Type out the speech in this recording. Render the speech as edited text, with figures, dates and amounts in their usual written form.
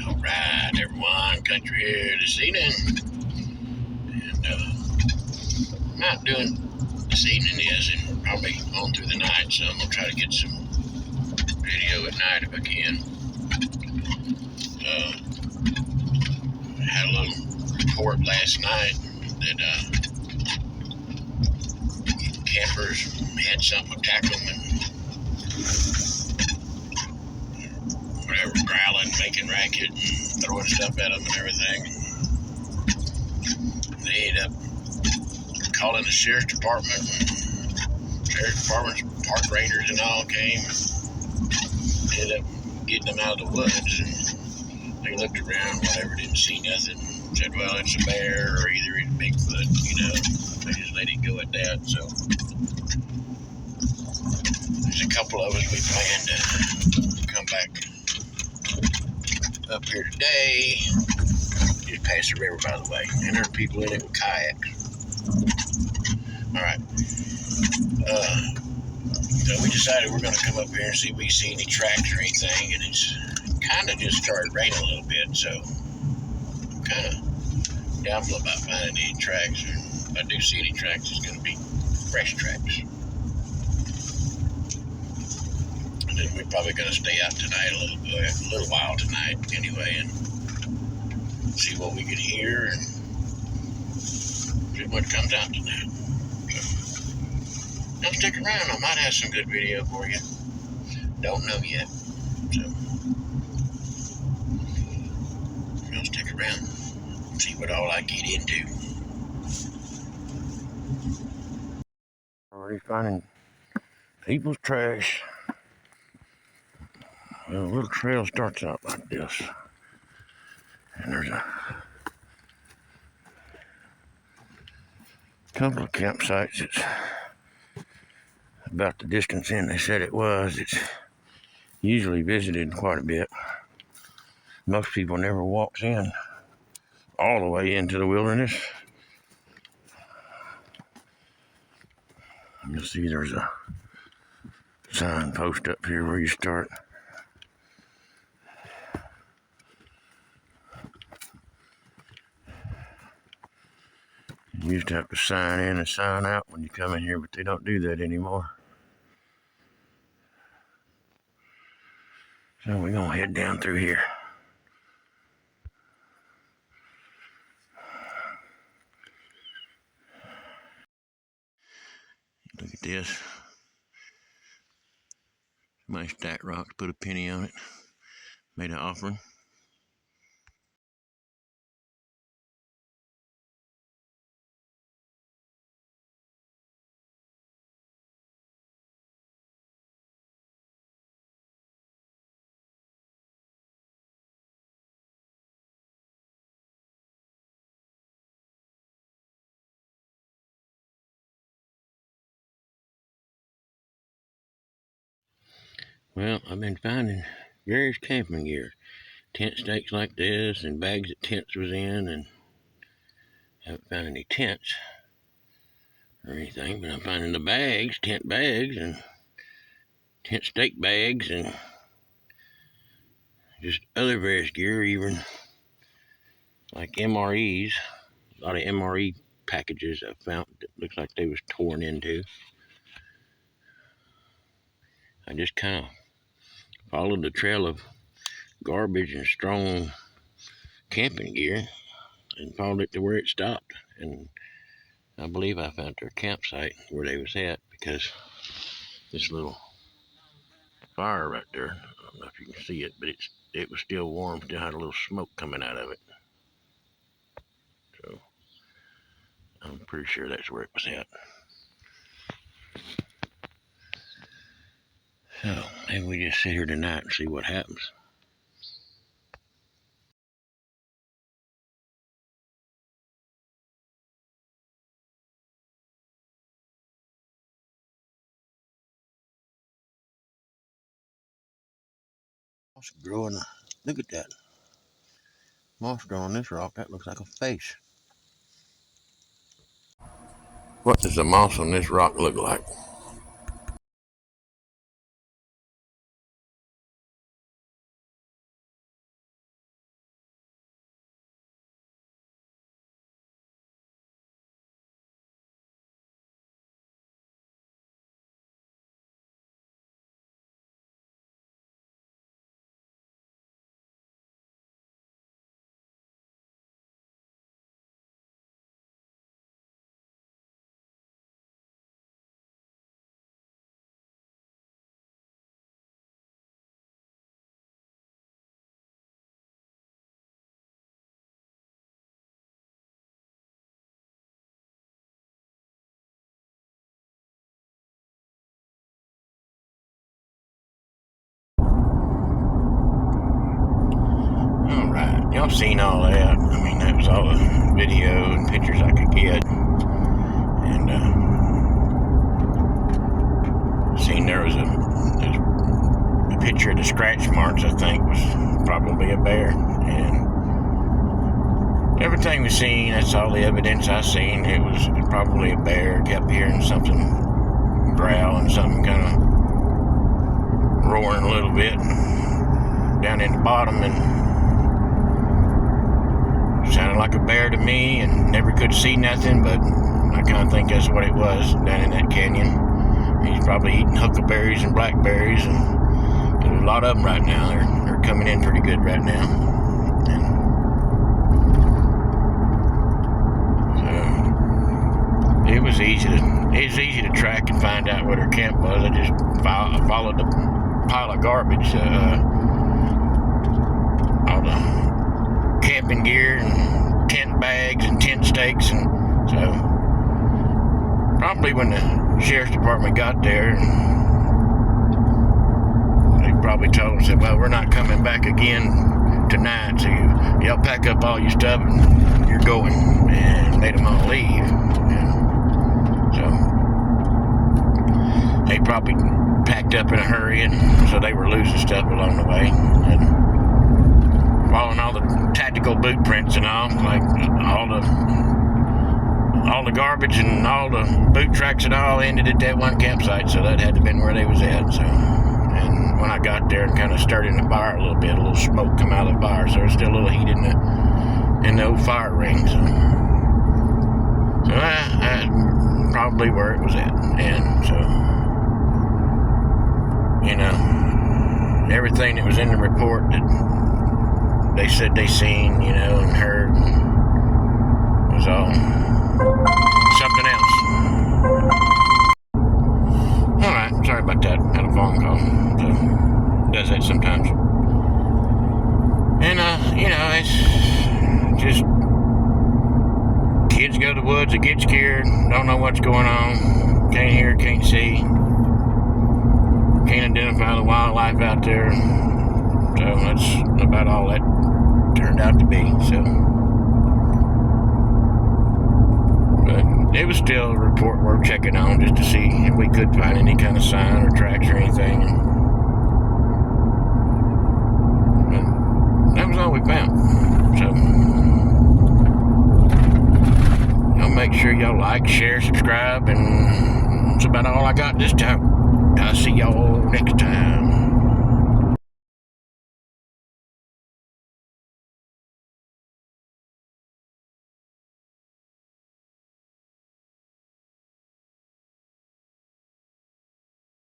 Alright, everyone, country here this evening. And I'm not doing this evening is and probably on through the night, so I'm gonna try to get some video at night if I can. I had a little report last night that campers had something attack them and whatever, growling, making racket, and throwing stuff at them and everything. And they ended up calling the sheriff's department. Sheriff's department's park rangers and all came. Ended up getting them out of the woods, and they looked around, whatever, didn't see nothing. Said, well, it's a bear or either it's Bigfoot, They just let it go at that. So there's a couple of us we plan to come back up here today. Just past the river, by the way. And there are people in it with kayaks. All right. So we decided we're going to come up here and see if we see any tracks or anything. And it's kind of just started raining a little bit, so I'm kind of doubtful about finding any tracks. Or if I do see any tracks, it's going to be fresh tracks. And then we're probably going to stay out tonight a little while tonight anyway, and see what we can hear and see what comes out tonight. Now stick around, I might have some good video for you. Don't know yet. So I'll stick around, see what all I get into. Already finding people's trash. Well, a little trail starts out like this. And there's a couple of campsites. It's about the distance in they said it was. It's usually visited quite a bit. Most people never walks in all the way into the wilderness. You'll see there's a signpost up here where you start. You used to have to sign in and sign out when you come in here, but they don't do that anymore. So we're gonna head down through here. Look at this. Somebody stacked rocks, put a penny on it, made an offering. Well, I've been finding various camping gear. Tent stakes like this and bags that tents was in, and haven't found any tents or anything, but I'm finding the bags, tent bags and tent stake bags and just other various gear, even like MREs. A lot of MRE packages I found that looks like they was torn into. I just kind of followed the trail of garbage and strong camping gear and followed it to where it stopped, and I believe I found their campsite where they was at, because this little fire right there, I don't know if you can see it, but it was still warm, still had a little smoke coming out of it. So I'm pretty sure that's where it was at. So maybe we just sit here tonight and see what happens. Moss growing. Look at that. Moss growing on this rock. That looks like a face. What does the moss on this rock look like? y'all seen all that. I mean, that was all the video and pictures I could get. And seen there was a picture of the scratch marks, I think, was probably a bear. And everything we seen, that's all the evidence I seen. It was probably a bear. Kept hearing something growl and something kind of roaring a little bit down in the bottom, and sounded like a bear to me, and never could see nothing, but I kind of think that's what it was down in that canyon. He's probably eating huckleberries and blackberries, and there's a lot of them right now. They're coming in pretty good right now. And so it was easy to track and find out what her camp was. I just followed the pile of garbage, all the camping gear and tent bags and tent stakes, and so probably when the sheriff's department got there, they probably told them, said, well, we're not coming back again tonight, so y'all pack up all your stuff and you're going, and made them all leave. And so they probably packed up in a hurry, and so they were losing stuff along the way, and following all the tactical boot prints and all, like all the garbage and all the boot tracks and all ended at that one campsite, so that had to have been where they was at. So, and when I got there and kind of started in the fire a little bit, a little smoke come out of the fire, so there's still a little heat in the old fire ring. So that's probably where it was at. And so, you know, everything that was in the report that they said they seen, you know, and heard, was all something else. Alright, sorry about that. Had a phone call. So, does that sometimes. And, you know, it's just kids go to the woods, they get scared, don't know what's going on, can't hear, can't see, can't identify the wildlife out there. So that's about all that turned out to be. So, but it was still a report worth checking on, just to see if we could find any kind of sign or tracks or anything. And that was all we found. So, y'all make sure y'all like, share, subscribe, and that's about all I got this time. I'll see y'all next time.